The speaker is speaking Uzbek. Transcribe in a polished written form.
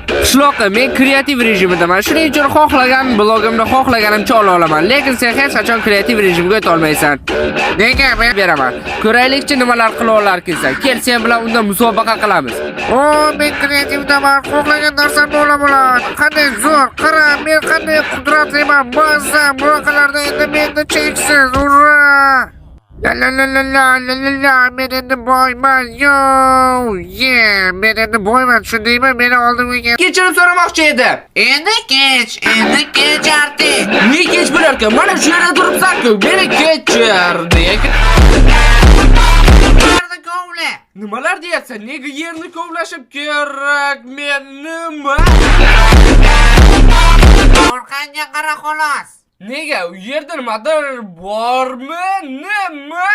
Qishloqqa men kreativ rejimdaman. Shuning uchun xohlagan blogimni xohlaganimcha ola olaman. Lekin sen hech qachon kreativ rejimga o'ta olmaysan. Nega men beraman? Ko'raylikchi nimalar qila olarkinsan. Kel sen bilan unda musobaqa qilamiz. O, men kreativdaman. Xohlagan narsani ola bo'ladi. Qanday zo'r. Qara, men qanday qudratliman. Mazza, bunaqalarda endi menda cheksiz. Ura! La men endi boyman. Yo, men endi boyman. Shundaymi? Meni oldimga kechirim so'ramoqchi edim. Endi kech artık. Ne kech bo'larkan? Mana shu yerda turibsan-ku. Meni kechir degan. Yerni kovla. Nimalar deyapsan? Nega yerni kovlashib kerak? Men nima? Orqangga qara xolos. Nega? U yerda nimadir bormi? Nima?